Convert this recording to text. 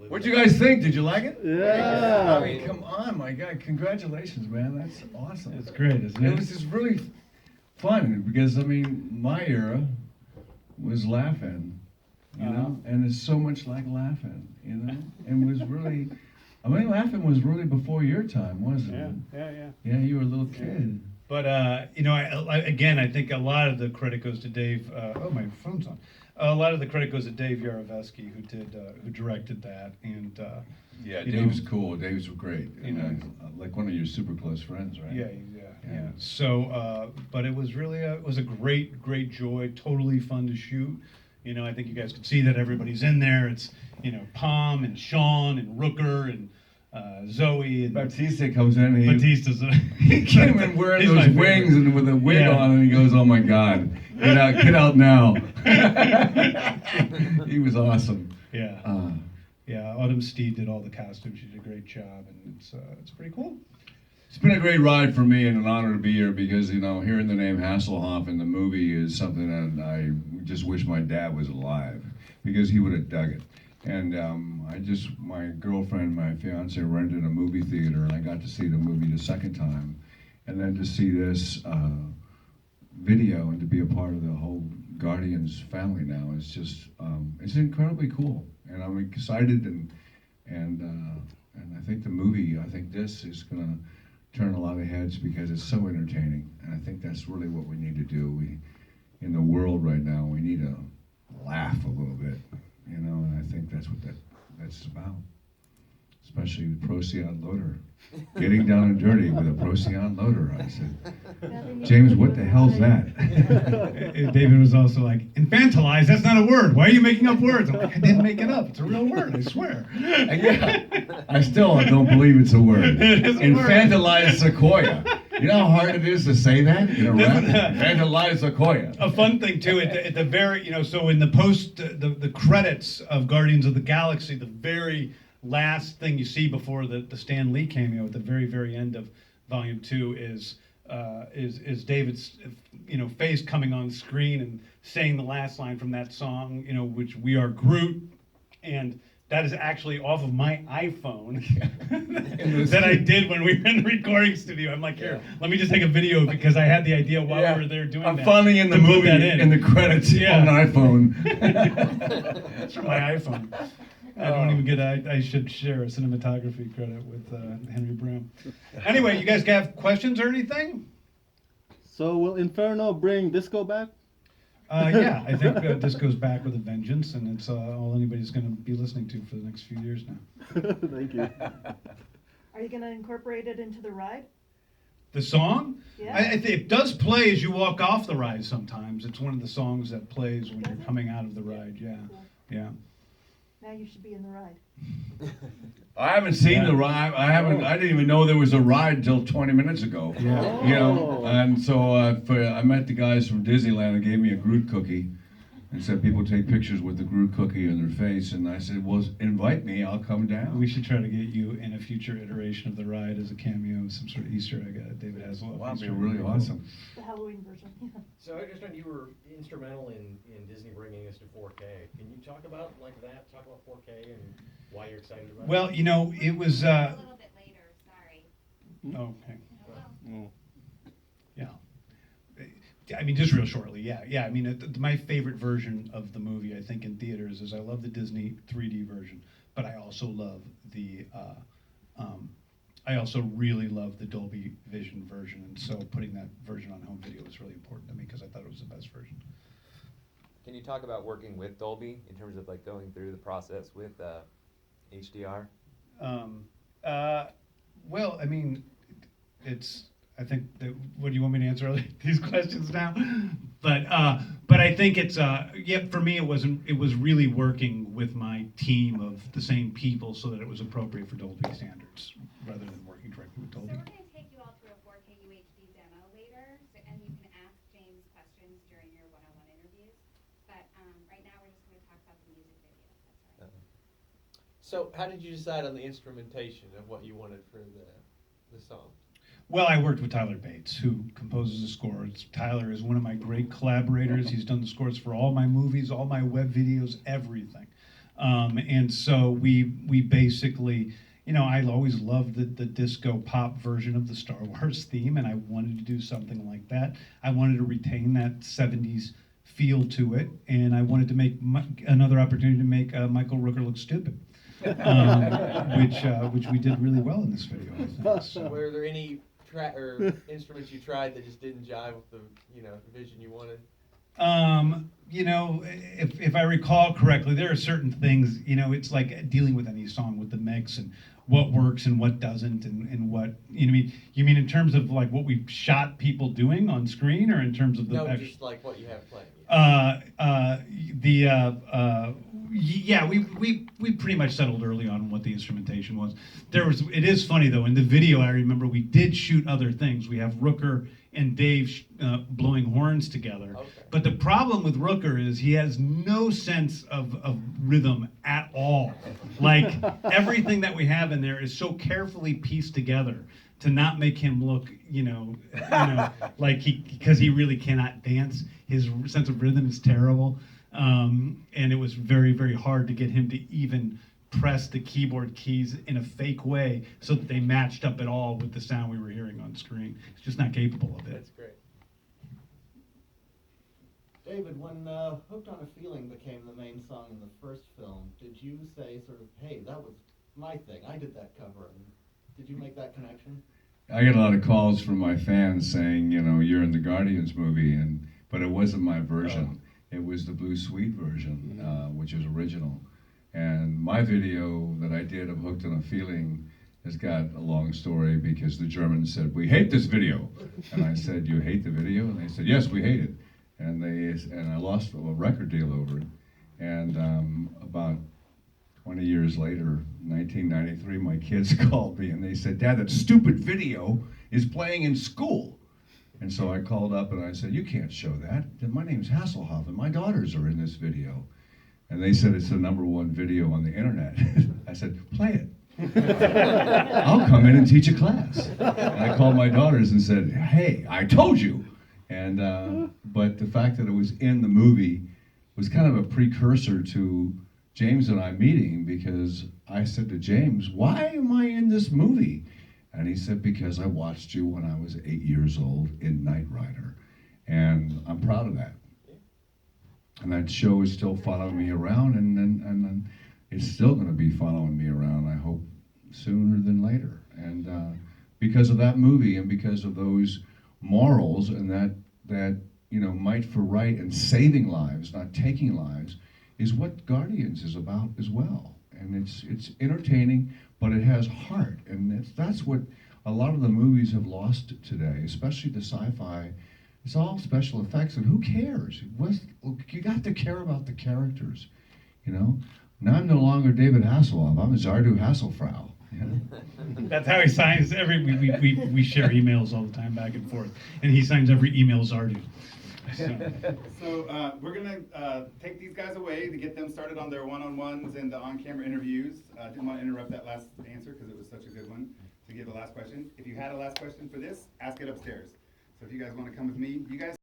What'd you guys think? Did you like it? Yeah. I mean, come on, my God. Congratulations, man. That's awesome. It's great, isn't It it? was just really fun because, I mean, my era was Laugh-In, you know? And it's so much like Laugh-In, you know? And was really, I mean, Laugh-In was really before your time, wasn't it? Yeah. Yeah, you were a little kid. But you know, again, I think a lot of the credit goes to Dave. Oh, my phone's on. A lot of the credit goes to Dave Yarovesky, who directed that, and Yeah, you Dave's know, cool. Dave's great. You know. Like one of your super close friends, right? Yeah. So, but it was really it was a great joy. Totally fun to shoot. You know, I think you guys could see that everybody's in there. It's, you know, Palm and Sean and Rooker and Zoe and Batista comes in and Batista's. he came in wearing He's those my favorite. wings and with a wig Yeah. on, and he goes, "Oh my God, get out now!" He was awesome. Yeah. Yeah, Autumn Steed did all the costumes. She did a great job, and it's pretty cool. It's been a great ride for me and an honor to be here because, you know, hearing the name Hasselhoff in the movie is something that I just wish my dad was alive because he would have dug it. And my girlfriend, my fiance, rented a movie theater, and I got to see the movie the second time. And then to see this video and to be a part of the whole Guardians family now is just, it's incredibly cool. And I'm excited, and I think the movie, I think this is going to turn a lot of heads because it's so entertaining. And I think that's really what we need to do. In the world right now, we need to laugh a little bit, you know, and I think that's what that's about. Especially with Procyon Loader. Getting down and dirty with a Procyon Loader, I said. James, what the hell's that? David was also like, infantilize, that's not a word. Why are you making up words? I'm like, I didn't make it up. It's a real word, I swear. Yeah, I still don't believe it's a word. It is a word. Infantilize sequoia. You know how hard it is to say that in a rap? Infantilize sequoia. A fun thing too, at the very, you know, so in the the credits of Guardians of the Galaxy, the very last thing you see before the Stan Lee cameo at the very end of Volume 2 is David's, you know, face coming on screen and saying the last line from that song, you know, which "We Are Groot," and that is actually off of my iPhone that I did when we were in the recording studio. I'm like, here, let me just take a video because I had the idea while we were there doing that. I'm finally in the to put movie that in the credits on an iPhone. That's from my iPhone. I don't even get. I should share a cinematography credit with Henry Brown. Anyway, you guys have questions or anything? So will Inferno bring disco back? Yeah, I think this goes back with a vengeance, and it's all anybody's going to be listening to for the next few years now. Thank you. Are you going to incorporate it into the ride? The song? Yeah. I think it does play as you walk off the ride sometimes. It's one of the songs that plays when you're coming out of the ride, yeah. Yeah. Now you should be in the ride. I haven't seen the ride. I didn't even know there was a ride until 20 minutes ago. Yeah. You know, and so I met the guys from Disneyland who gave me a Groot cookie and said people take pictures with the Groot cookie on their face. And I said, well, invite me. I'll come down. We should try to get you in a future iteration of the ride as a cameo, some sort of Easter egg. David Hasselhoff. Wow, that'd be really awesome. The Halloween version. So I understand you were instrumental in Disney bringing us to 4K. Can you talk about like that? Talk about 4K and why you're excited about it? Well, you know, it was. A little bit later, sorry. Okay. Mm. Yeah. I mean, just real shortly. Yeah. I mean, my favorite version of the movie, I think, in theaters is I love the Disney 3D version, but I also love the. I also really love the Dolby Vision version, and so putting that version on home video was really important to me because I thought it was the best version. Can you talk about working with Dolby in terms of like going through the process with HDR? Well, I mean, I think that. What do you want me to answer these questions now? But I think it's for me it was really working with my team of the same people so that it was appropriate for Dolby standards rather than working directly with So Dolby. we're going to take you all through a 4K UHD demo later, and you can ask James questions during your one-on-one interviews. But right now we're just going to talk about the music video. That's all right. So how did you decide on the instrumentation of what you wanted for the song? Well, I worked with Tyler Bates, who composes the scores. Tyler is one of my great collaborators. He's done the scores for all my movies, all my web videos, everything. And so we basically, you know, I always loved the disco pop version of the Star Wars theme, and I wanted to do something like that. I wanted to retain that 70s feel to it, and I wanted to make another opportunity to make Michael Rooker look stupid, which we did really well in this video, I think. So. Were there any or instruments you tried that just didn't jive with the vision you wanted? You know, if I recall correctly, there are certain things, you know, it's like dealing with any song with the mix and what works and what doesn't and what, you know, you mean in terms of like what we shot people doing on screen or in terms of the... No, just like what you have playing. Yeah, we pretty much settled early on what the instrumentation was. It is funny though, in the video I remember we did shoot other things. We have Rooker and Dave blowing horns together. Okay. But the problem with Rooker is he has no sense of rhythm at all. Like everything that we have in there is so carefully pieced together to not make him look, like because he really cannot dance. His sense of rhythm is terrible. And it was very, very hard to get him to even press the keyboard keys in a fake way so that they matched up at all with the sound we were hearing on screen. He's just not capable of it. That's great. David, when Hooked on a Feeling became the main song in the first film, did you say sort of, hey, that was my thing, I did that cover, and did you make that connection? I get a lot of calls from my fans saying, you know, you're in the Guardians movie, but it wasn't my version. It was the Blue Suite version, which is original. And my video that I did of Hooked on a Feeling has got a long story because the Germans said, we hate this video. And I said, you hate the video? And they said, yes, we hate it. And I lost a record deal over it. And about 20 years later, 1993, my kids called me and they said, Dad, that stupid video is playing in school. And so I called up and I said, you can't show that. My name's Hasselhoff and my daughters are in this video. And they said it's the #1 video on the internet. I said, play it. I'll come in and teach a class. And I called my daughters and said, hey, I told you. And but the fact that it was in the movie was kind of a precursor to James and I meeting, because I said to James, why am I in this movie? And he said, because I watched you when I was 8 years old in Knight Rider. And I'm proud of that. And that show is still following me around, and it's still going to be following me around, I hope, sooner than later. And because of that movie and because of those morals and that might for right and saving lives, not taking lives, is what Guardians is about as well. And it's entertaining, but it has heart, and that's what a lot of the movies have lost today, especially the sci-fi. It's all special effects, and who cares? You got to care about the characters, you know? Now I'm no longer David Hasselhoff, I'm Zardu Hasselfrau. You know? That's how he signs we share emails all the time back and forth, and he signs every email Zardu. So we're gonna take these guys away to get them started on their one-on-ones and the on-camera interviews. Didn't want to interrupt that last answer because it was such a good one to give the last question. If you had a last question for this, ask it upstairs. So if you guys want to come with me, you guys